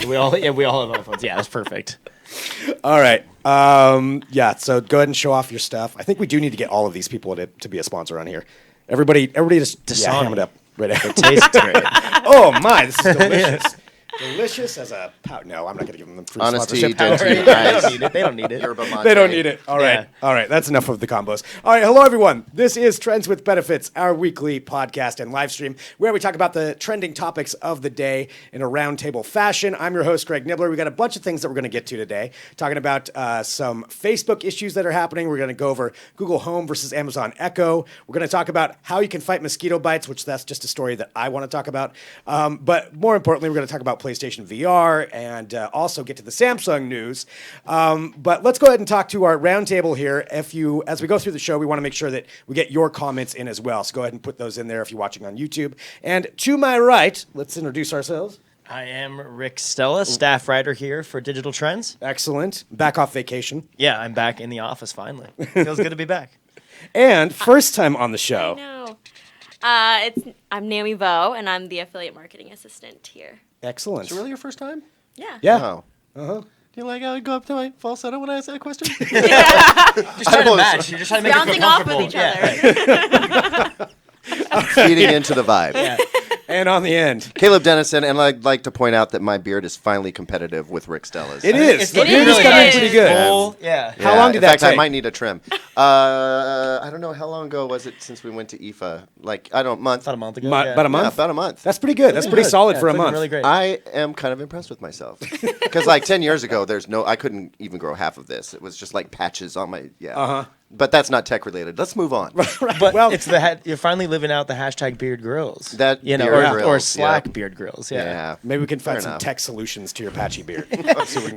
We all have iPhones. Yeah, that's perfect. All right. So go ahead and show off your stuff. I think we do need to get all of these people to be a sponsor on here. Everybody just ham it up. Right. It tastes great. Oh my, this is delicious. Delicious as a pout. No, I'm not going to give them free Honesty, sponsorship. density, They don't need it. Yerba mate. They don't need it. All right. Yeah. All right. That's enough of the combos. All right. Hello, everyone. This is Trends with Benefits, our weekly podcast and live stream where we talk about the trending topics of the day in a roundtable fashion. I'm your host, Greg Nibbler. We got a bunch of things that we're going to get to today. Talking about some Facebook issues that are happening. We're going to go over Google Home versus Amazon Echo. We're going to talk about how you can fight mosquito bites, which that's just a story that I want to talk about. But more importantly, we're going to talk about PlayStation VR and also get to the Samsung news. But let's go ahead and talk to our roundtable here. As we go through the show, we want to make sure that we get your comments in as well. So go ahead and put those in there if you're watching on YouTube. And to my right, let's introduce ourselves. I am Rick Stella, staff writer here for Digital Trends. Excellent. Back off vacation. Yeah, I'm back in the office finally. Feels good to be back. And first time on the show. I know. I'm Naomi Vo, and I'm the affiliate marketing assistant here. Excellent. Is it really your first time? Yeah. Yeah. Oh. Do you like how I go up to my falsetto when I ask that question? Just trying to match. You're just trying to make it feel Bouncing off comfortable. with each other. Feeding into the vibe. Yeah. And on the end. Caleb Dennison, and I'd like to point out that my beard is finally competitive with Rick Stella's. It is. It's The looking beard is really coming good. pretty good. Full, yeah. How long did in that fact, take? I might need a trim. I don't know how long ago was it since we went to IFA. Month. About a month ago. About a month? Yeah, about a month. That's pretty good. That's pretty solid for a it's looking month. really great. I am kind of impressed with myself because 10 years ago, I couldn't even grow half of this. It was just like patches on my But that's not tech related. Let's move on. But Well- it's you're finally living out the hashtag beard grills. That beard grills, or Slack yeah. beard grills. Yeah. Yeah. Maybe we can find Fair some enough. tech solutions to your patchy beard.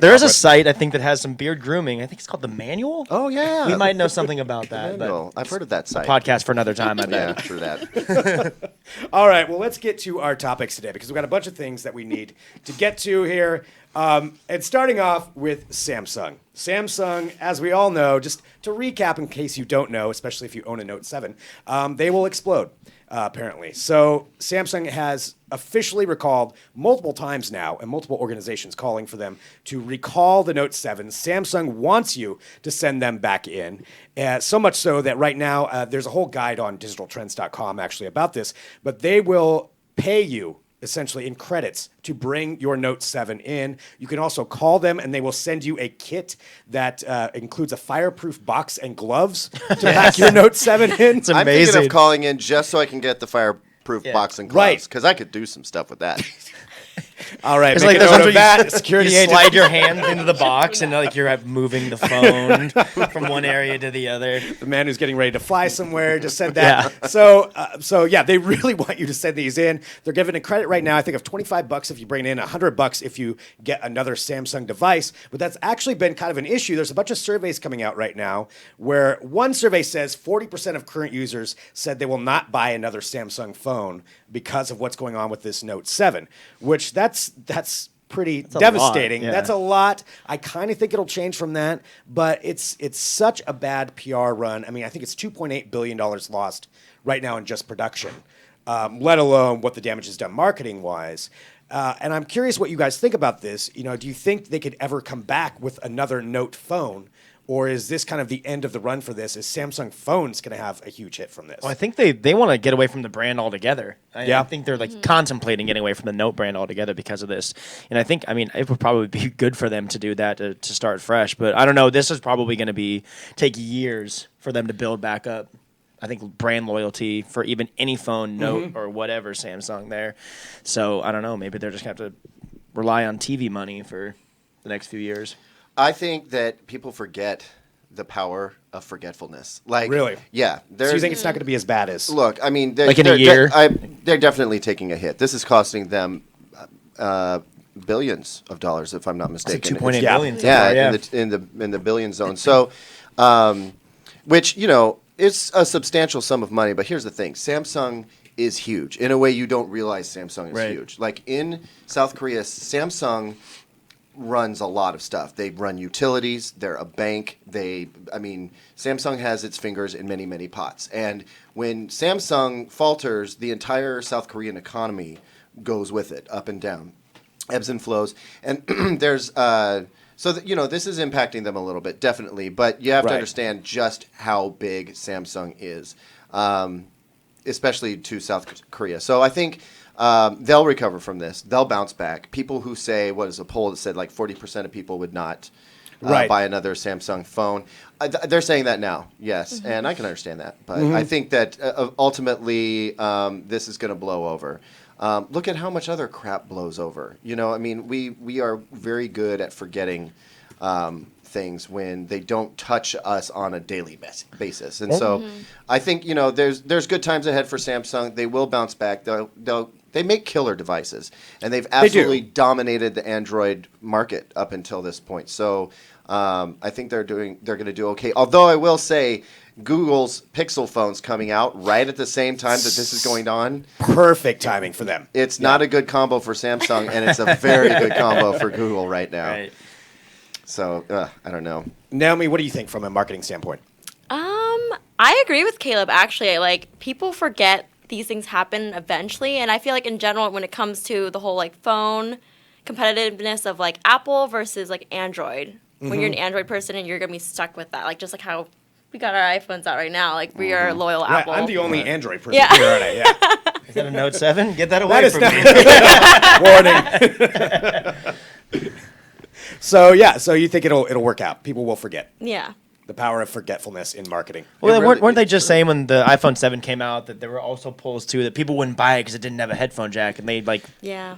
There is a site I think that has some beard grooming. I think it's called the Manual. Oh yeah. We might know something about that. Manual. I've heard of that site. Podcast for another time. I Yeah, bet. true that. All right, well, let's get to our topics today because we've got a bunch of things that we need to get to here. And starting off with Samsung. Samsung, as we all know, just to recap in case you don't know, especially if you own a Note 7, they will explode, apparently. So Samsung has officially recalled multiple times now and multiple organizations calling for them to recall the Note 7. Samsung wants you to send them back in, so much so that right now there's a whole guide on digitaltrends.com actually about this, but they will pay you essentially in credits to bring your Note 7 in. You can also call them and they will send you a kit that includes a fireproof box and gloves to pack your Note 7 in. It's I'm thinking amazing. of calling in just so I can get the fireproof box and Right. gloves because I could do some stuff with that. All right, It's make like a those note ones of where that. Security you agent. slide your hand into the box and you're moving the phone from one area to the other. The man who's getting ready to fly somewhere just said that. Yeah. So yeah, they really want you to send these in. They're giving a credit right now, I think, of $25 if you bring in, $100 if you get another Samsung device. But that's actually been kind of an issue. There's a bunch of surveys coming out right now where one survey says 40% of current users said they will not buy another Samsung phone because of what's going on with this Note 7, which that's pretty devastating. lot, yeah. That's a lot. I kind of think it'll change from that, but it's such a bad PR run. I mean, I think it's $2.8 billion lost right now in just production, let alone what the damage has done marketing-wise. And I'm curious what you guys think about this. Do you think they could ever come back with another Note phone? Or is this kind of the end of the run for this? Is Samsung phones going to have a huge hit from this? Well, I think they want to get away from the brand altogether. Yeah. I think they're contemplating getting away from the Note brand altogether because of this. And I think, it would probably be good for them to do that to start fresh. But I don't know. This is probably going to take years for them to build back up. I think brand loyalty for even any phone, Note or whatever Samsung there. So I don't know. Maybe they're just going to have to rely on TV money for the next few years. I think that people forget the power of forgetfulness. Really? Yeah. So you think it's not going to be as bad as... Look, I mean... Like in a year? They're definitely taking a hit. This is costing them billions of dollars, if I'm not mistaken. It's like $2.8 billion. Yeah, in the billion zone. So, which, is a substantial sum of money. But here's the thing. Samsung is huge. In a way you don't realize Samsung is huge. Like in South Korea, Samsung runs a lot of stuff. They run utilities. They're a bank. Samsung has its fingers in many, many pots. And when Samsung falters, the entire South Korean economy goes with it, up and down. ebbs and flows, and there's this is impacting them a little bit, definitely. But you have to understand just how big Samsung is, especially to South Korea. So I think they'll recover from this. They'll bounce back. People who say, what is a poll that said like 40% of people would not buy another Samsung phone. They're saying that now, yes, and I can understand that. But I think that ultimately this is going to blow over. Look at how much other crap blows over. I mean, we are very good at forgetting things when they don't touch us on a daily basis. And so I think, there's good times ahead for Samsung. They will bounce back. They make killer devices, and they've absolutely dominated the Android market up until this point. So I think they're going to do okay. Although I will say, Google's Pixel phone's coming out right at the same time that this is going on. Perfect timing for them. It's not a good combo for Samsung, and it's a very good combo for Google right now. Right. So I don't know. Naomi, what do you think from a marketing standpoint? I agree with Caleb, actually. Like, people forget these things happen eventually, and I feel like in general, when it comes to the whole like phone competitiveness of like Apple versus like Android, when you're an Android person and you're gonna be stuck with that, like just like how we got our iPhones out right now, like we are loyal Apple. I'm the only Android person here, aren't I? Yeah. Is that a Note 7? Get that away from me. Warning. So you think it'll work out? People will forget. Yeah. The power of forgetfulness in marketing. Well, weren't they just saying when the iPhone 7 came out that there were also polls too that people wouldn't buy it because it didn't have a headphone jack, and they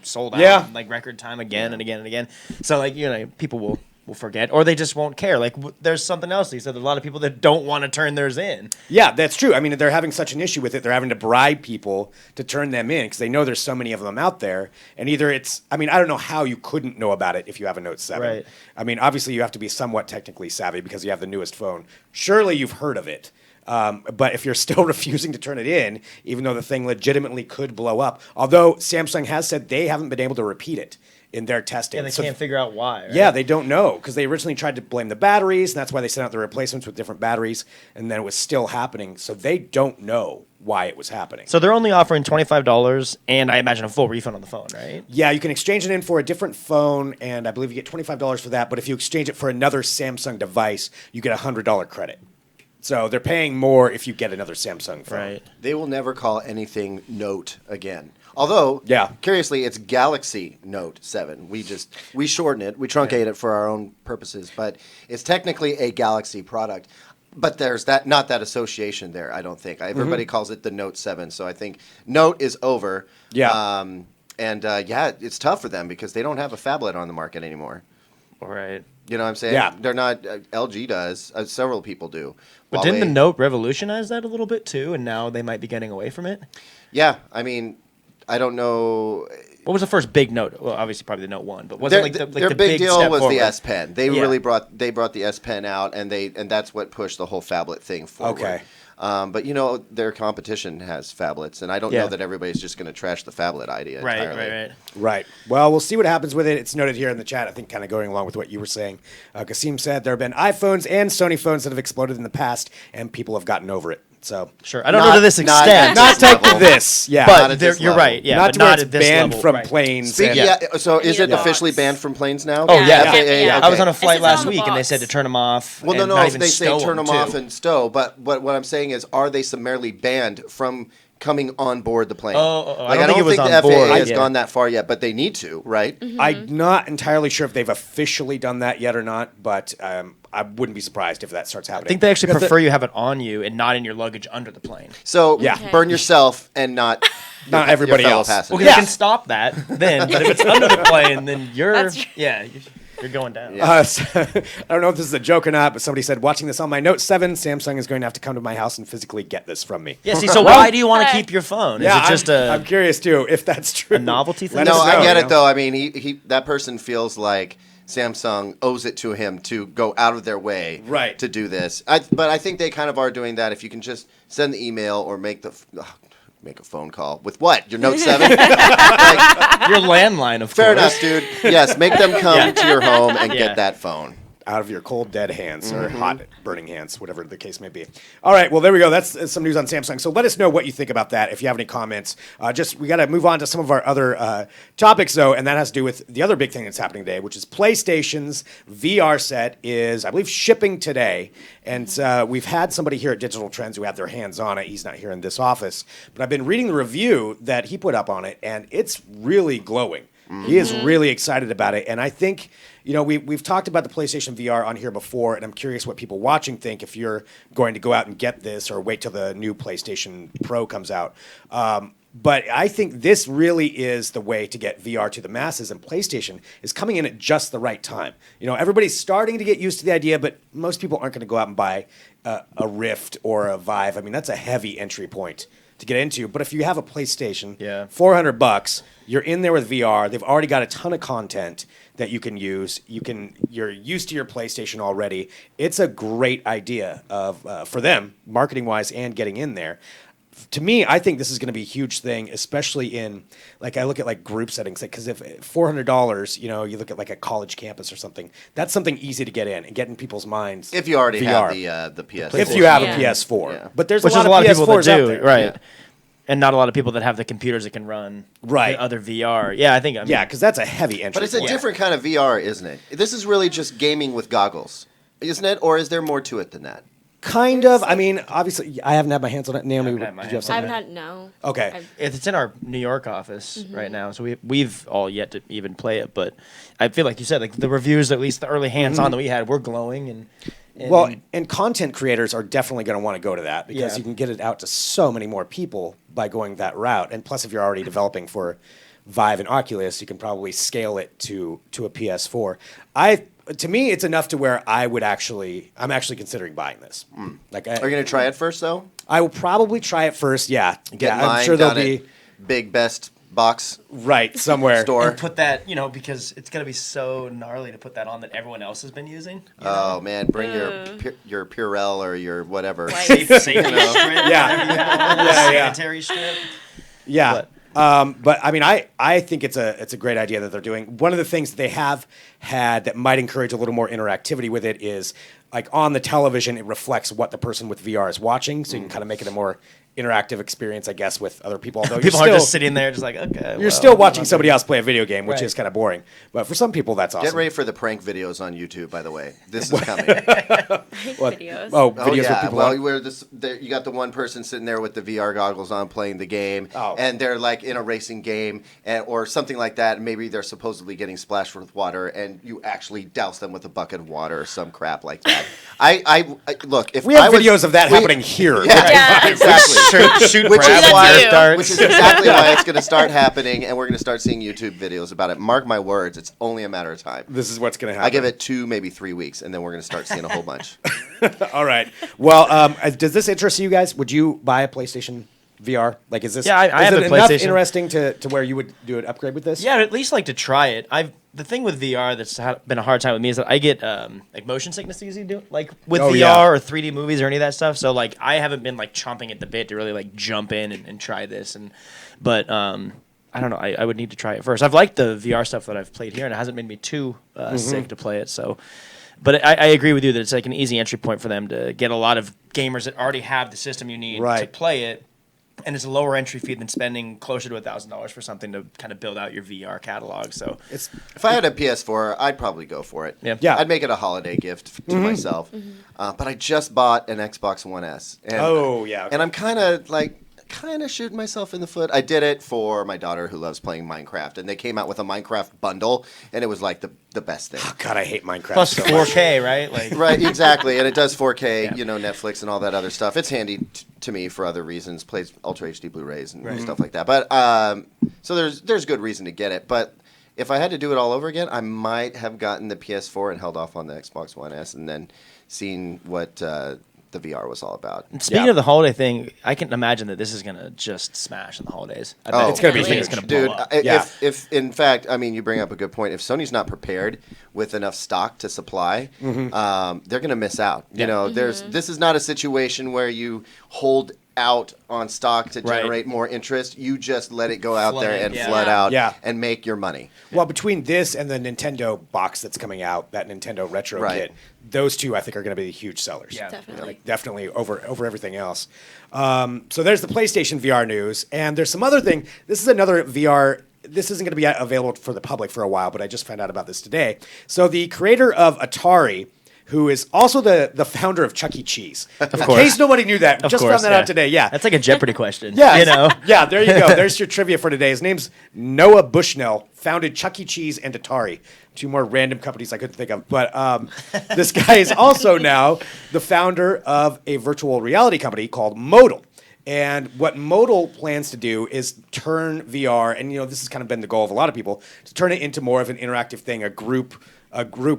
sold out in like record time again and again and again. So people will forget, or they just won't care. Like there's something else. He said there's a lot of people that don't want to turn theirs in. Yeah, that's true. I mean, they're having such an issue with it. They're having to bribe people to turn them in because they know there's so many of them out there. And either I don't know how you couldn't know about it if you have a Note 7. Right. I mean, obviously you have to be somewhat technically savvy because you have the newest phone. Surely you've heard of it. But if you're still refusing to turn it in, even though the thing legitimately could blow up, although Samsung has said they haven't been able to repeat it in their testing. Yeah, they can't figure out why. Right? Yeah, they don't know because they originally tried to blame the batteries, and that's why they sent out the replacements with different batteries, and then it was still happening. So they don't know why it was happening. So they're only offering $25 and I imagine a full refund on the phone, right? Yeah, you can exchange it in for a different phone, and I believe you get $25 for that. But if you exchange it for another Samsung device, you get a $100 credit. So they're paying more if you get another Samsung phone. Right. They will never call anything Note again. Although, curiously, it's Galaxy Note 7. We shorten it, we truncate it for our own purposes, but it's technically a Galaxy product. But there's not that association there, I don't think. Everybody calls it the Note 7, so I think Note is over. Yeah. It's tough for them because they don't have a phablet on the market anymore. Right. You know what I'm saying? Yeah. They're not, LG does, several people do. But didn't the Note revolutionize that a little bit too, and now they might be getting away from it? Yeah, I mean, I don't know. What was the first big Note? Well, obviously probably the Note 1, but was their, it like the their big deal step was forward? the S Pen. They really brought the S Pen out, and that's what pushed the whole phablet thing forward. Okay. But their competition has phablets, and I don't know that everybody's just going to trash the phablet idea entirely. Right. Well, we'll see what happens with it. It's noted here in the chat, I think, kind of going along with what you were saying. Kasim said there have been iPhones and Sony phones that have exploded in the past, and people have gotten over it. So sure, I don't know to this extent. Not like this, yeah. But you're right, yeah. Not but to where not it's at this banned level, from right. planes. So is it Yeah. officially banned from planes now? Oh yeah, Yeah. I was on a flight It's last on the week, and they box. said to turn them off. Well, and no, not if even they say stow turn them too. off and stow, but what I'm saying is, are they summarily banned from coming on board the plane? I I don't think it was the on FAA board. has Yeah. gone that far yet, but they need to, right? I'm not entirely sure if they've officially done that yet or not, but I wouldn't be surprised if that starts happening. I think they actually prefer you have it on you and not in your luggage under the plane. So Yeah. burn yourself and not everybody your fellow else. passenger. Well, they can stop that then, but if it's under the plane, then you're That's true. you're going down. I don't know if this is a joke or not, but somebody said, watching this on my Note 7, Samsung is going to have to come to my house and phically get this from me. Yeah, see, so why do you want to keep your phone? Is Yeah, it just I'm curious too if that's true. a novelty thing? Let No, us know, I get you it know? though. I mean, he that person feels like Samsung owes it to him to go out of their way to do this. But I think they kind of are doing that. If you can just send the email or make a phone call with what? Your Note 7? your landline, of Fair course. enough, dude. Yes, make them come to your home and Yeah. get that phone. out of your cold, dead hands or hot, burning hands, whatever the case may be. All right, well, there we go. That's some news on Samsung. So let us know what you think about that if you have any comments. We got to move on to some of our other topics, though, and that has to do with the other big thing that's happening today, which is PlayStation's VR set is, I believe, shipping today. And we've had somebody here at Digital Trends who had their hands on it. He's not here in this office. But I've been reading the review that he put up on it, and it's really glowing. He is really excited about it. And I think, we've talked about the PlayStation VR on here before, and I'm curious what people watching think if you're going to go out and get this or wait till the new PlayStation Pro comes out. But I think this really is the way to get VR to the masses, and PlayStation is coming in at just the right time. Everybody's starting to get used to the idea, but most people aren't going to go out and buy a Rift or a Vive. I mean, that's a heavy entry point to get into. But if you have a PlayStation, $400, you're in there with VR. They've already got a ton of content that you can use. You're used to your PlayStation already. It's a great idea for them, marketing-wise, and getting in there. To me, I think this is going to be a huge thing, especially in, I look at group settings, because if $400, you look at a college campus or something, that's something easy to get in and get in people's minds. If you already VR. have the PS4. If you have a PS4. Yeah. But there's Which a is lot of people that PS4s out do, there. right? Yeah. And not a lot of people that have the computers that can run the other VR. Yeah, I think. Yeah, because that's a heavy entry. But it's a point. different kind of VR, isn't it? This is really just gaming with goggles, isn't it? Or is there more to it than that? Kind of. I mean, obviously, I haven't had my hands on it. Naomi, haven't had my did you have hands on something? I haven't had no. Okay. It's in our New York office right now, so we've all yet to even play it. But I feel like you said, the reviews, at least the early hands-on that we had, were glowing. And content creators are definitely going to want to go to that because you can get it out to so many more people by going that route. And plus, if you're already developing for Vive and Oculus, you can probably scale it to a PS4. To me, it's enough to where I'm actually considering buying this. Are you going to try it first, though? I will probably try it first. Yeah, Get I'm mine sure there'll down be at Big Best Box somewhere. store. And put that, because it's gonna be so gnarly to put that on that everyone else has been using. Oh man, bring your Purell or your whatever. Safety strip. Yeah. Sanitary strip. Yeah. But I mean, I think it's a great idea that they're doing. One of the things that they have had that might encourage a little more interactivity with it is on the television, it reflects what the person with VR is watching, so you can kind of make it a more interactive experience, I guess, with other people. Although People are just sitting there, just okay. You're still watching somebody else play a video game, which is kind of boring. But for some people, that's awesome. Get ready for the prank videos on YouTube, by the way. This is coming. Videos. Oh, videos Oh with yeah, people. well, you got the one person sitting there with the VR goggles on playing the game, and they're in a racing game or something like that. And maybe they're supposedly getting splashed with water, and you actually douse them with a bucket of water or some crap like that. I look. If we have I was, videos of that happening here. Yeah, exactly. Shoot Which is Brad why, with darts. which is exactly why it's going to start happening, and we're going to start seeing YouTube videos about it. Mark my words, it's only a matter of time. This is what's going to happen. I give it 2, maybe 3 weeks, and then we're going to start seeing a whole bunch. All right. Well, does this interest you guys? Would you buy a PlayStation VR? Is this? Yeah, I have it a enough PlayStation. interesting to where you would do an upgrade with this? Yeah, I'd at least like to try it. The thing with VR that's been a hard time with me is that I get motion sickness easy to do, with VR or 3D movies or any of that stuff. So I haven't been chomping at the bit to really jump in and try this. But I don't know. I would need to try it first. I've liked the VR stuff that I've played here, and it hasn't made me too sick to play it. So, but I agree with you that it's an easy entry point for them to get a lot of gamers that already have the system you need to play it. And it's a lower entry fee than spending closer to $1,000 for something to kind of build out your VR catalog. So, if I had a PS4, I'd probably go for it. Yeah. I'd make it a holiday gift to myself. But I just bought an Xbox One S. And, and I'm kind of shooting myself in the foot. I did it for my daughter who loves playing Minecraft, and they came out with a Minecraft bundle, and it was the best thing. Oh, God, I hate Minecraft. plus so 4K, right? Right, exactly, and it does 4K, Netflix and all that other stuff. It's handy to me for other reasons, plays Ultra HD Blu-rays and stuff like that. But so there's good reason to get it. But if I had to do it all over again, I might have gotten the PS4 and held off on the Xbox One S, and then seen what the VR was all about. Speaking of the holiday thing, I can imagine that this is going to just smash in the holidays. I bet it's gonna be it's huge. going to blow Dude, up. if in fact, I mean, you bring up a good point. If Sony's not prepared with enough stock to supply, they're going to miss out. You know, this is not a situation where you hold out on stock to generate more interest. You just let it go out there and flood out and make your money. Well, between this and the Nintendo box that's coming out, that Nintendo Retro kit, those two I think are going to be huge sellers. Yeah, definitely. Like, definitely over everything else. So there's the PlayStation VR news, and there's some other thing. This is another VR. This isn't going to be available for the public for a while, but I just found out about this today. So the creator of Atari, who is also the founder of Chuck E. Cheese. Of In course. case nobody knew that, just found that out today. Yeah, that's like a Jeopardy question. Yeah, you know. Yeah, there you go. There's your trivia for today. His name's Noah Bushnell. Founded Chuck E. Cheese and Atari, two more random companies I couldn't think of. But this guy is also now the founder of a virtual reality company called Modal. And what Modal plans to do is turn VR, and this has kind of been the goal of a lot of people, to turn it into more of an interactive thing, a group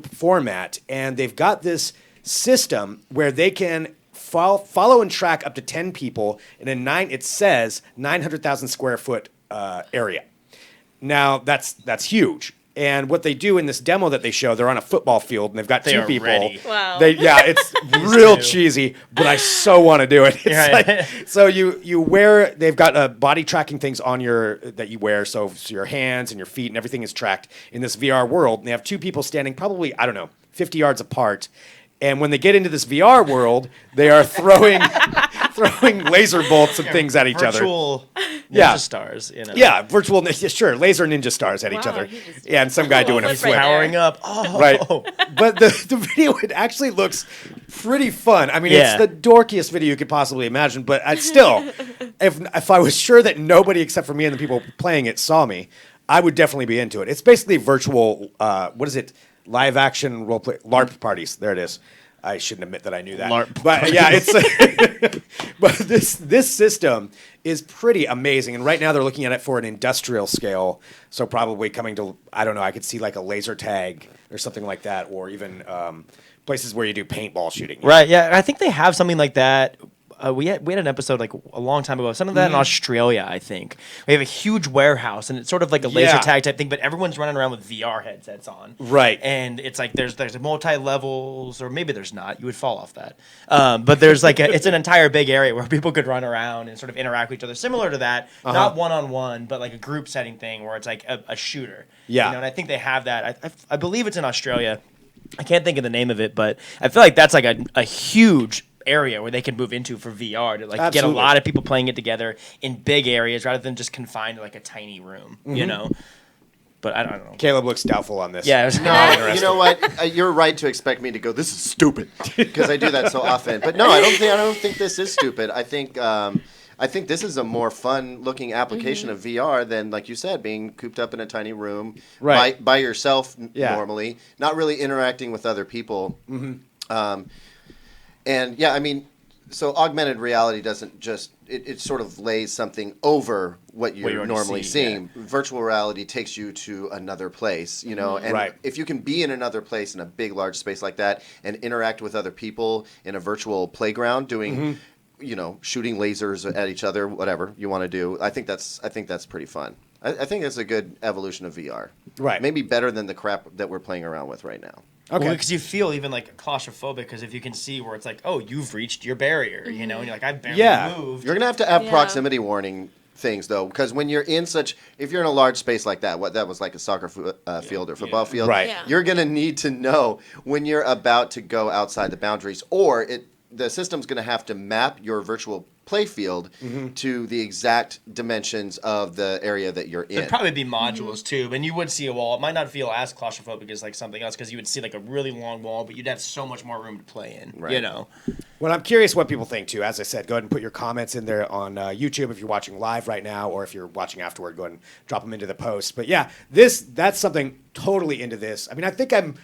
format. And they've got this system where they can follow and track up to 10 people in it says 900,000 square foot area. Now that's huge. And what they do in this demo that they show, they're on a football field and they've got two people. Ready. Wow. It's real cheesy, but I so want to do it. It's so you wear. They've got body tracking things on that you wear, so your hands and your feet and everything is tracked in this VR world. And they have two people standing probably 50 yards apart. And when they get into this VR world, they are throwing laser bolts and things at each other. Virtual ninja stars, Yeah, virtual, sure, laser ninja stars at each other. Yeah, and some guy doing a flip. Powering up. Oh. Right. But the video, it actually looks pretty fun. I mean, it's the dorkiest video you could possibly imagine, but still, if I was sure that nobody except for me and the people playing it saw me, I would definitely be into it. It's basically virtual, live action role play LARP parties. There it is. I shouldn't admit that I knew that. LARP. But yeah, it's but this system is pretty amazing. And right now they're looking at it for an industrial scale. So probably coming to I could see like a laser tag or something like that, or even places where you do paintball shooting. Right. Yeah, I think they have something like that. We had an episode like a long time ago, some of that in Australia, I think. We have a huge warehouse, and it's sort of like a laser tag type thing, but everyone's running around with VR headsets on. Right. And it's like there's multi-levels, or maybe there's not. You would fall off that. But there's like it's an entire big area where people could run around and sort of interact with each other. Similar to that, not one-on-one, but like a group setting thing where it's like a shooter. Yeah. And I think they have that. I believe it's in Australia. I can't think of the name of it, but I feel like that's like a huge area where they can move into for VR to like get a lot of people playing it together in big areas rather than just confined to like a tiny room, But I don't know. Caleb looks doubtful on this. Yeah, no, you know what? You're right to expect me to go, this is stupid, because I do that so often. But no, I don't think this is stupid. I think this is a more fun-looking application of VR than, like you said, being cooped up in a tiny room by yourself normally, not really interacting with other people. And yeah, I mean, so augmented reality doesn't just it sort of lays something over what you're normally seeing. Yeah. Virtual reality takes you to another place, and if you can be in another place in a big, large space like that and interact with other people in a virtual playground doing, shooting lasers at each other, whatever you want to do, I think that's pretty fun. I think it's a good evolution of VR. Right. Maybe better than the crap that we're playing around with right now. Okay. Well, because you feel even like claustrophobic, because if you can see where it's like, oh, you've reached your barrier, and you're like, I've barely moved. You're going to have proximity warning things, though, because when you're if you're in a large space like that, what that was like a soccer field or football field, you're going to need to know when you're about to go outside the boundaries, or the system's going to have to map your virtual play field to the exact dimensions of the area that you're in. There'd probably be modules too, and you would see a wall. It might not feel as claustrophobic as like something else because you would see like a really long wall, but you'd have so much more room to play in. Right. Well, I'm curious what people think too. As I said, go ahead and put your comments in there on YouTube if you're watching live right now, or if you're watching afterward, go ahead and drop them into the post. But yeah, that's something totally into this. I mean, I think I'm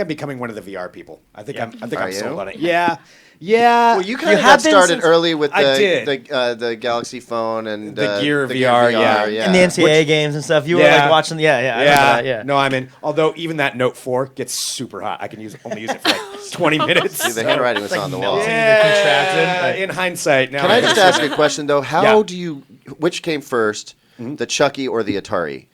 becoming one of the I'm sold on it. Yeah. Yeah. Well, you kind of got started early with the Galaxy phone and the Gear VR, yeah. And the NCAA games and stuff. You were like watching, yeah. No, I'm in. Although even that Note 4 gets super hot. I can only use it for like 20 minutes. See, the handwriting was on the wall. Yeah, in hindsight. Now can I just ask a question though? Which came first, the Chucky or the Atari?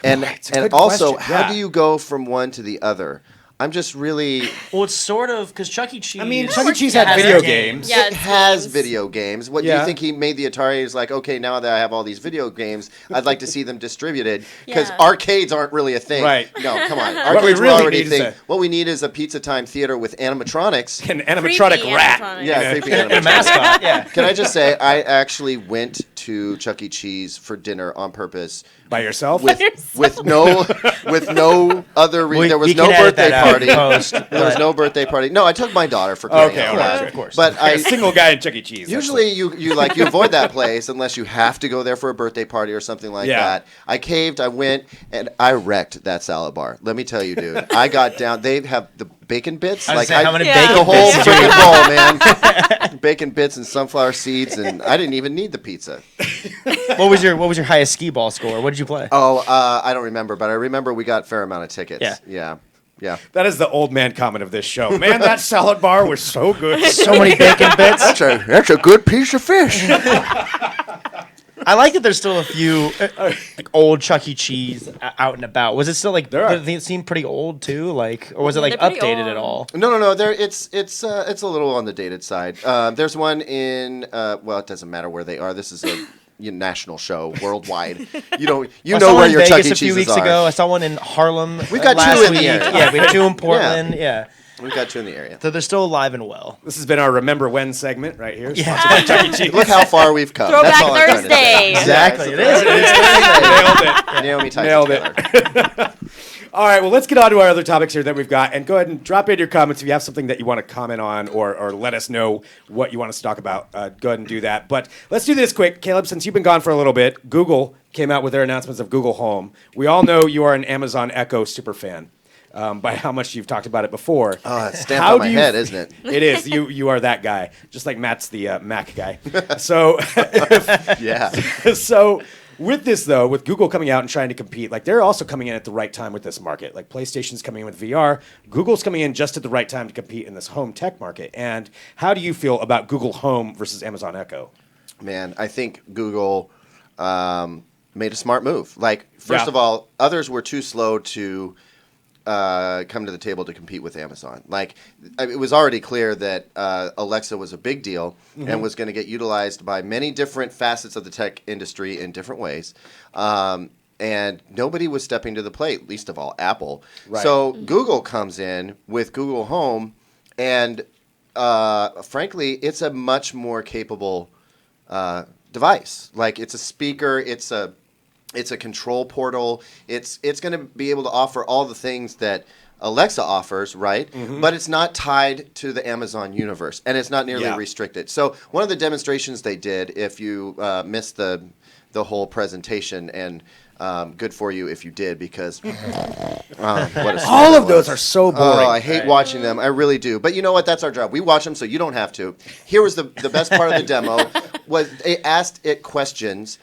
And also, how do you go from one to the other? I'm just really. Well, it's sort of because Chuck E. Cheese. I mean, Chuck E. Cheese had video games. Yeah, It has games. video games. What do you think he made the Atari? He's like, okay, now that I have all these video games, I'd like to see them distributed because Yeah. arcades aren't really a thing. Right. No, come on. What we Arcades were really already need a is thing. What we need is a Pizza Time theater with animatronics. An animatronic Creepy rat. animatronic. Yeah, creepy and a animatronics. mascot. Yeah. Can I just say, I actually went to Chuck E. Cheese for dinner on purpose. By yourself? With no other there was you no can edit birthday that out party. in post, There was but- no birthday party. No, I took my daughter for crying Okay, out all loud. right, of course. But a single guy in Chuck E. Cheese. usually you avoid that place unless you have to go there for a birthday party or something like Yeah. that. I caved, I went, and I wrecked that salad bar. Let me tell you, dude. I got down. They have the bacon bits. I was Like saying, how many Yeah. bacon the whole bits did you freaking bowl, man. Bacon bits and sunflower seeds, and I didn't even need the pizza. What was your highest skee ball score? What did you play? Oh, I don't remember, but I remember we got a fair amount of tickets. Yeah. That is the old man comment of this show. Man, that salad bar was so good. So many bacon bits. That's a good piece of fish. I like that there's still a few like old Chuck E. Cheese out and about. Was it still like There are. they seem pretty old too? Like, or was it Yeah, like they're pretty updated at old. all? No. It's a little on the dated side. There's one in well, it doesn't matter where they are. This is a national show worldwide. You know I saw where one in your Vegas Chuck E. a few Cheeses weeks are. ago. I saw one in Harlem. We've got last two in the week. area. Yeah, we have two in Portland. Yeah. We've got two in the area. So they're still alive and well. This has been our Remember When segment right here. Yeah. sponsored by Chuck E. Cheese. Look how far we've come. Throwback That's all I'm trying to say. Thursday. Exactly. Yeah, It is. Nailed it. Naomi Tyson Nailed Taylor. it. All right, well, let's get on to our other topics here that we've got. And go ahead and drop in your comments if you have something that you want to comment on or let us know what you want us to talk about. Go ahead and do that. But let's do this quick. Caleb, since you've been gone for a little bit, Google came out with their announcements of Google Home. We all know you are an Amazon Echo superfan. By how much you've talked about it before. Oh, it's stamped How on my do you- head, isn't it? It is. You are that guy. Just like Matt's the Mac guy. So, Yeah. so with this though, with Google coming out and trying to compete, like they're also coming in at the right time with this market. Like PlayStation's coming in with VR, Google's coming in just at the right time to compete in this home tech market. And how do you feel about Google Home versus Amazon Echo? Man, I think Google made a smart move. Like, first Yeah. of all, others were too slow to come to the table to compete with Amazon. Like, it was already clear that Alexa was a big deal and was going to get utilized by many different facets of the tech industry in different ways. And nobody was stepping to the plate, least of all Apple. Right. So Google comes in with Google Home, and frankly, it's a much more capable device. Like, it's a speaker, it's a control portal. It's going to be able to offer all the things that Alexa offers, right? But it's not tied to the Amazon universe, and it's not nearly Yeah. restricted. So one of the demonstrations they did, if you missed the whole presentation, and good for you if you did, because what a All snare of it those was. are so boring. Oh, I hate watching them. I really do. But you know what? That's our job. We watch them, so you don't have to. Here was the best part of the demo. Was they asked it questions,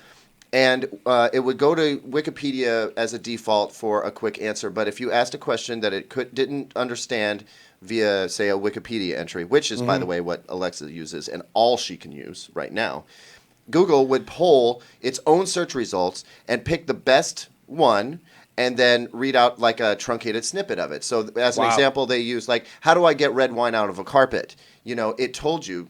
and it would go to Wikipedia as a default for a quick answer. But if you asked a question that it didn't understand via, say, a Wikipedia entry, which is, by the way, what Alexa uses and all she can use right now, Google would poll its own search results and pick the best one and then read out like a truncated snippet of it. So as an Wow. example, they use like, how do I get red wine out of a carpet? You know, it told you,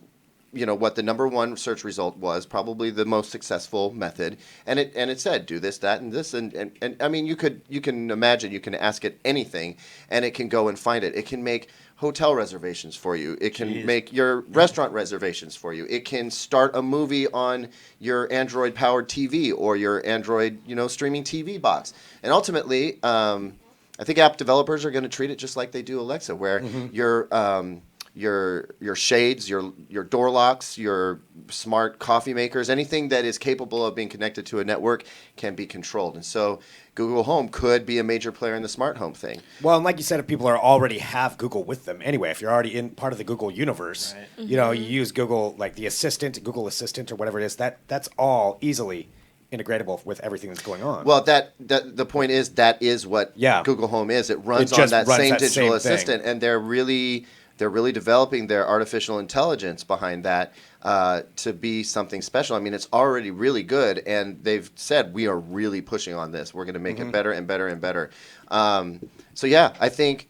what the number one search result was, probably the most successful method, and it said do this, that, and this, and I mean you can imagine, you can ask it anything, and it can go and find it. It can make hotel reservations for you. It can make your restaurant reservations for you. It can start a movie on your Android powered TV or your Android streaming TV box, and ultimately, I think app developers are going to treat it just like they do Alexa, where your shades, your door locks, your smart coffee makers, anything that is capable of being connected to a network can be controlled. And so Google Home could be a major player in the smart home thing. Well, and like you said, if people already have Google with them anyway, if you're already in part of the Google universe, you use Google, like the Assistant, Google Assistant or whatever it is, that's all easily integratable with everything that's going on. Well, that the point is that is what Google Home is. It runs It on just that runs same that digital same thing. assistant, and they're really developing their artificial intelligence behind that to be something special. I mean, it's already really good, and they've said we are really pushing on this. We're going to make it better and better and better. So yeah, I think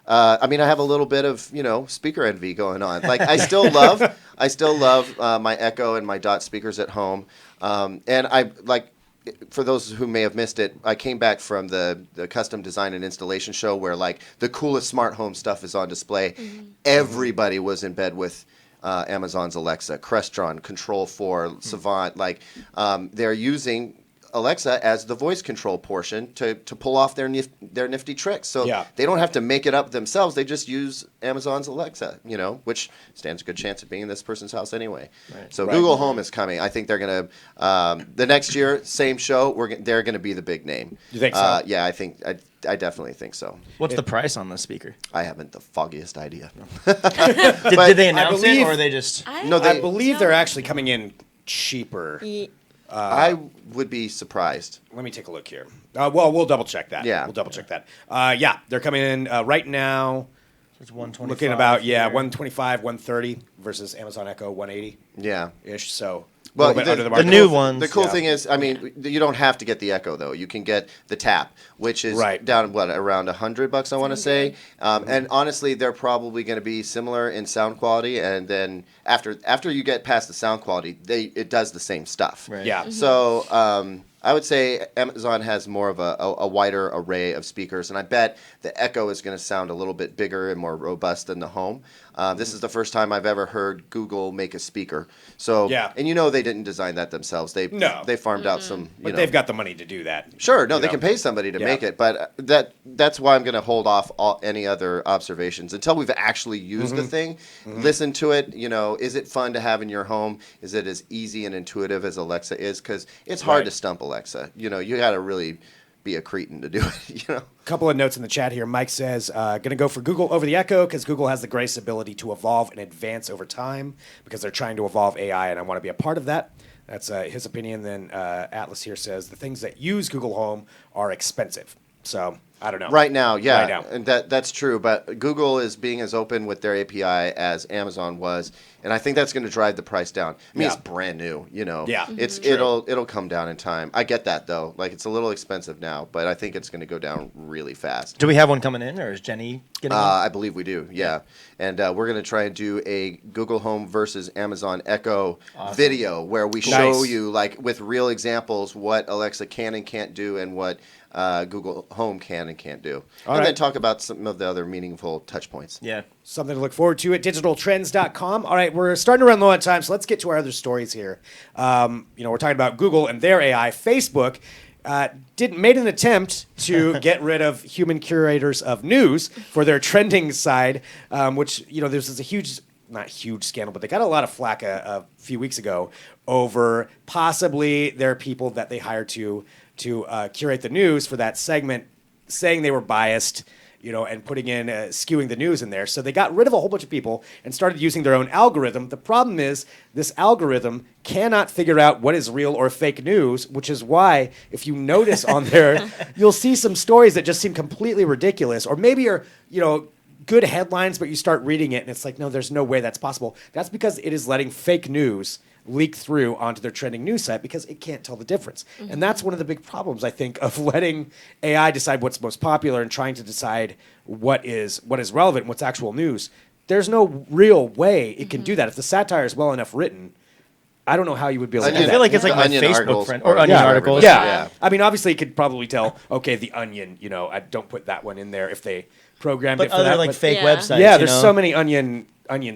I mean, I have a little bit of speaker envy going on. Like I still love my Echo and my Dot speakers at home, and I like. For those who may have missed it, I came back from the custom design and installation show where like the coolest smart home stuff is on display. Mm-hmm. Everybody was in bed with Amazon's Alexa, Crestron, Control 4, Savant. Like they're using Alexa as the voice control portion to pull off their nifty tricks. So they don't have to make it up themselves. They just use Amazon's Alexa, which stands a good chance of being in this person's house anyway. Right. So Google Home is coming. I think they're going to, the next year, same show, they're going to be the big name. You think so? Yeah, I definitely think so. What's the price on the speaker? I haven't the foggiest idea. Did they announce it, or are they just... I believe they're actually coming in cheaper. I would be surprised. Let me take a look here. Well, we'll double check that. Yeah. We'll double check that. They're coming in right now. It's 125. Looking about 125, 130 versus Amazon Echo 180. Yeah. Ish. So well, a little bit under the market. The new ones. The cool thing is, I mean, you don't have to get the Echo though. You can get the Tap, which is down around $100, I want to say. And honestly, they're probably going to be similar in sound quality. And then after you get past the sound quality, it does the same stuff. Right. Yeah. Mm-hmm. So I would say Amazon has more of a wider array of speakers, and I bet the Echo is going to sound a little bit bigger and more robust than the Home. This is the first time I've ever heard Google make a speaker. So and they didn't design that themselves. They farmed out some. But they've got the money to do that. Sure, no, they can pay somebody to make it, but that's why I'm going to hold off any other observations until we've actually used the thing. Listen to it. Is it fun to have in your home? Is it as easy and intuitive as Alexa is? Because it's hard to stump Alexa. You got to really be a cretin to do it. A couple of notes in the chat here. Mike says, going to go for Google over the Echo because Google has the grace ability to evolve and advance over time because they're trying to evolve AI, and I want to be a part of that. That's his opinion. Then Atlas here says the things that use Google Home are expensive. So I don't know. Right now, yeah, Right now. and that's true. But Google is being as open with their API as Amazon was, and I think that's going to drive the price down. I mean, it's brand new, Yeah, it'll come down in time. I get that though. Like it's a little expensive now, but I think it's going to go down really fast. Do we have one coming in, or is Jenny getting one? I believe we do. Yeah, and we're going to try and do a Google Home versus Amazon Echo video where we show you like with real examples what Alexa can and can't do and what Google Home can and can't do. Then talk about some of the other meaningful touch points. Yeah. Something to look forward to at digitaltrends.com. All right, we're starting to run low on time, so let's get to our other stories here. We're talking about Google and their AI. Facebook made an attempt to get rid of human curators of news for their trending side, which, there's a huge, not huge scandal, but they got a lot of flack a few weeks ago over possibly their people that they hired to curate the news for that segment, saying they were biased, and putting in, skewing the news in there. So they got rid of a whole bunch of people and started using their own algorithm. The problem is this algorithm cannot figure out what is real or fake news, which is why if you notice on there, you'll see some stories that just seem completely ridiculous, or maybe are, good headlines, but you start reading it and it's like, no, there's no way that's possible. That's because it is letting fake news leak through onto their trending news site because it can't tell the difference. Mm-hmm. And that's one of the big problems, I think, of letting AI decide what's most popular and trying to decide what is relevant and what's actual news. There's no real way it can do that. If the satire is well enough written, I don't know how you would be able to do that. I feel like it's like my Facebook friend or Onion articles. Yeah. I mean, obviously, you could probably tell, okay, the Onion, I don't put that one in there if they programmed it for that. But other fake websites. Yeah, there's so many Onion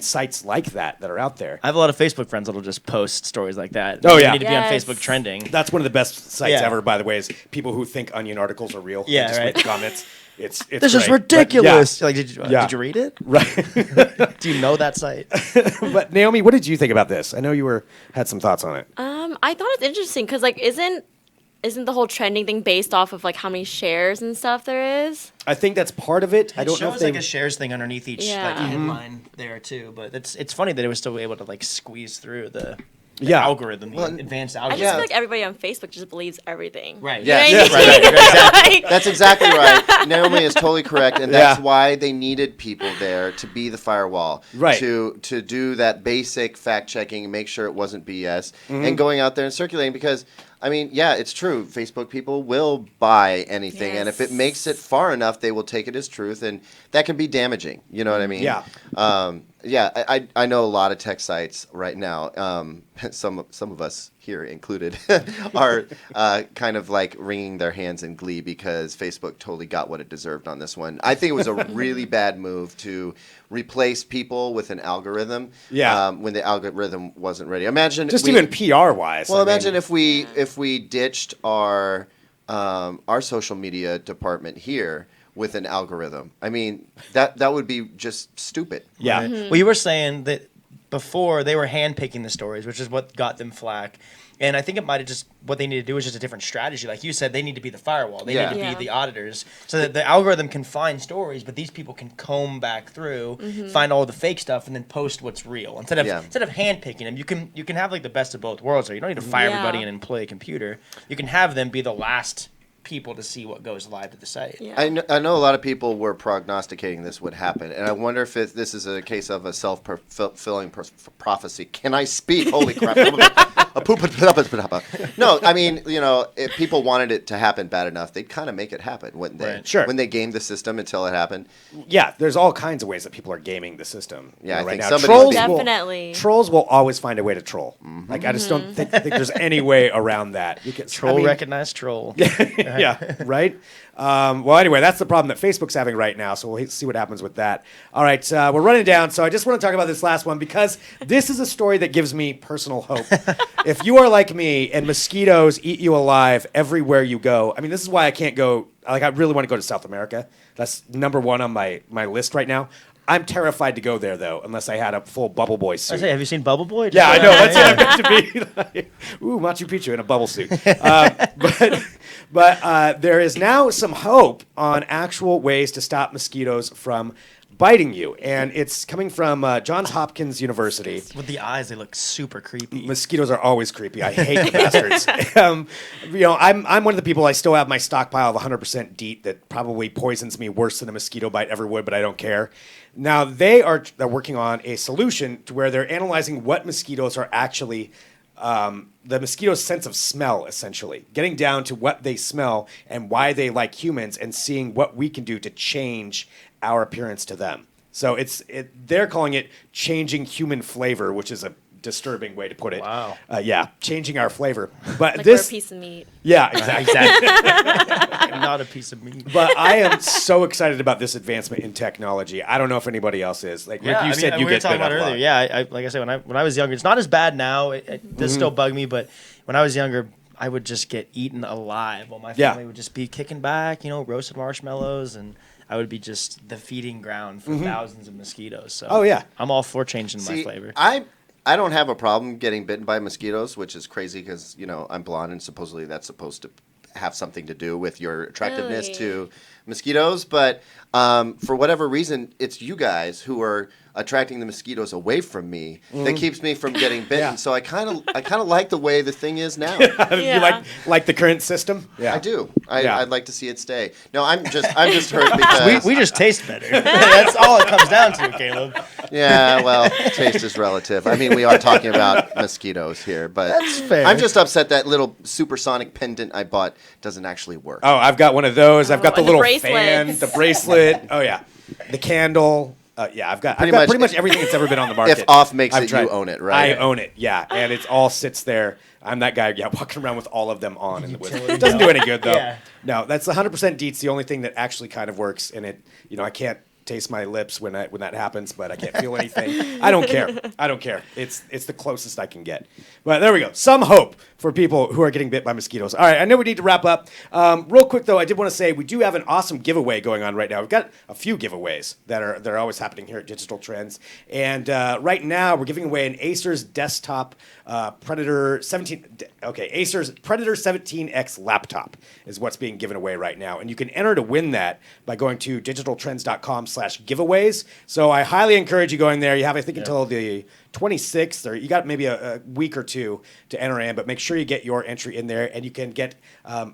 sites like that are out there. I have a lot of Facebook friends that'll just post stories like that. Oh, You yeah. need to be on Facebook trending. That's one of the best sites ever, by the way, is people who think Onion articles are real. Yeah, just right. with comments. It's This is great. ridiculous. But, Like, did you read it? Right. Do you know that site? But Naomi, what did you think about this? I know you had some thoughts on it. I thought it's interesting because isn't the whole trending thing based off of like how many shares and stuff there is? I think that's part of it. I don't know if shows they like a shares thing underneath each headline there too. But it's funny that it was still able to like squeeze through the algorithm, the advanced I algorithm. just feel like everybody on Facebook just believes everything. Right. Yeah. You know what I mean? Exactly. That's exactly right. Naomi is totally correct, and that's why they needed people there to be the firewall, right? To do that basic fact checking and make sure it wasn't BS, and going out there and circulating because I mean, yeah, it's true. Facebook people will buy anything, and if it makes it far enough, they will take it as truth, and that can be damaging. You know what I mean? Yeah. I know a lot of tech sites right now. Some of us here included are kind of like wringing their hands in glee because Facebook totally got what it deserved on this one. I think it was a really bad move to replace people with an algorithm. Yeah. When the algorithm wasn't ready. Imagine Even PR wise. Well, imagine if we ditched our social media department here with an algorithm. I mean, that would be just stupid. Yeah. Right? Well, you were saying that before they were handpicking the stories, which is what got them flack. And I think it might have just, what they need to do is just a different strategy. Like you said, they need to be the firewall. They need to be the auditors so that the algorithm can find stories, but these people can comb back through, find all the fake stuff, and then post what's real. Instead of handpicking them, you can have like the best of both worlds there. You don't need to fire everybody and employ a computer. You can have them be the last people to see what goes live to the site. Yeah. I know a lot of people were prognosticating this would happen, and I wonder if this is a case of a self-fulfilling prophecy. Can I speak? Holy crap. No, I mean, if people wanted it to happen bad enough, they'd kind of make it happen, wouldn't they? Sure. When they gamed the system until it happened. Yeah, there's all kinds of ways that people are gaming the system. Yeah, I right think now. somebody Definitely. Trolls will always find a way to troll. Like, I just don't think there's any way around that. Recognize troll. Yeah, right? Well, anyway, that's the problem that Facebook's having right now, so we'll see what happens with that. All right, we're running down, so I just want to talk about this last one because this is a story that gives me personal hope. If you are like me and mosquitoes eat you alive everywhere you go, I mean, this is why I can't go, like, I really want to go to South America. That's number one on my list right now. I'm terrified to go there, though, unless I had a full Bubble Boy suit. I say, have you seen Bubble Boy? Yeah, I know. That's what I'm meant to be. Like, ooh, Machu Picchu in a bubble suit. But there is now some hope on actual ways to stop mosquitoes from biting you. And it's coming from Johns Hopkins University. With the eyes, they look super creepy. Mosquitoes are always creepy. I hate the bastards. I'm one of the people, I still have my stockpile of 100% DEET that probably poisons me worse than a mosquito bite ever would, but I don't care. Now, they're working on a solution to where they're analyzing what mosquitoes are actually, the mosquito's sense of smell, essentially. Getting down to what they smell and why they like humans and seeing what we can do to change our appearance to them. So they're calling it changing human flavor, which is a disturbing way to put it. Wow. Changing our flavor. But Like this, we're a piece of meat. yeah, exactly. Not a piece of meat. But I am so excited about this advancement in technology. I don't know if anybody else is. Like Rick, you said, you we were get talking bit about up a lot. earlier. Yeah, like I said, when I was younger, it's not as bad now. It does still bug me, but when I was younger, I would just get eaten alive while my family would just be kicking back, roasted marshmallows, and I would be just the feeding ground for thousands of mosquitoes. So I'm all for changing my flavor. I don't have a problem getting bitten by mosquitoes, which is crazy because, I'm blonde and supposedly that's supposed to have something to do with your attractiveness to mosquitoes. But for whatever reason, it's you guys who are attracting the mosquitoes away from me that keeps me from getting bitten. So I kind of like the way the thing is now. You like the current system? Yeah. I do. I'd like to see it stay. No, I'm just hurt because we just taste better. That's all it comes down to, Caleb. Yeah, well, taste is relative. I mean, we are talking about mosquitoes here, but that's fair. I'm just upset that little supersonic pendant I bought doesn't actually work. Oh, I've got one of those. I've got the little bracelets. fan, the bracelet. Oh yeah, the candle. I've got pretty much everything that's ever been on the market. If off makes it, you own it, right? I own it, yeah, and it all sits there. I'm that guy, walking around with all of them on in the wizard. It doesn't do any good though. Yeah. No, that's 100% DEET's the only thing that actually kind of works, and it, I can't taste my lips when that happens, but I can't feel anything. I don't care. It's the closest I can get. But there we go. Some hope for people who are getting bit by mosquitoes. All right, I know we need to wrap up. Real quick though, I did want to say we do have an awesome giveaway going on right now. We've got a few giveaways that are always happening here at Digital Trends, and right now we're giving away an Acer's desktop Predator 17. Okay, Acer's Predator 17X laptop is what's being given away right now, and you can enter to win that by going to digitaltrends.com/giveaways. So I highly encourage you going there. You have, I think, until the 26th, or you got maybe a week or two to enter in, but make sure you get your entry in there, and you can get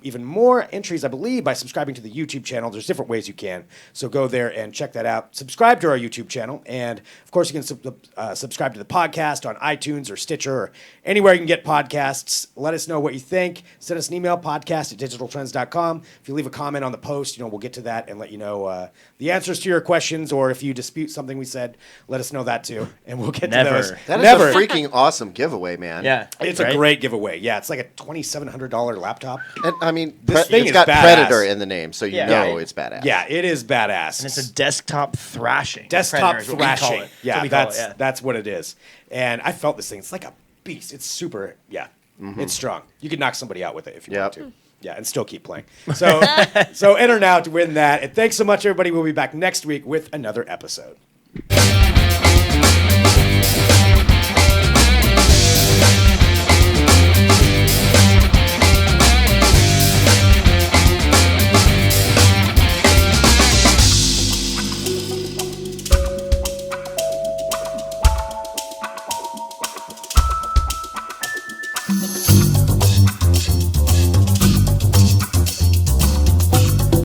even more entries, I believe, by subscribing to the YouTube channel. There's different ways you can, so go there and check that out. Subscribe to our YouTube channel, and of course you can subscribe to the podcast on iTunes or Stitcher or anywhere you can get podcasts. Let us know what you think. Send us an email, podcast@digitaltrends.com. If you leave a comment on the post, we'll get to that and let you know the answers to your questions, or if you dispute something we said, let us know that too, and we'll get to those. That is a freaking awesome giveaway, man. Yeah. It's a great giveaway. Yeah, it's like a $2,700 laptop. And I mean, This thing it's is got badass. Predator in the name, so you know Right. it's badass. Yeah, it is badass. And it's a desktop thrashing. desktop Predator is what we call thrashing. it. Yeah, That's what we call it, that's what it is. And I felt this thing. It's like a beast. It's super. Yeah, it's strong. You could knock somebody out with it if you want to. Yeah, and still keep playing. So, so enter now to win that. And thanks so much, everybody. We'll be back next week with another episode.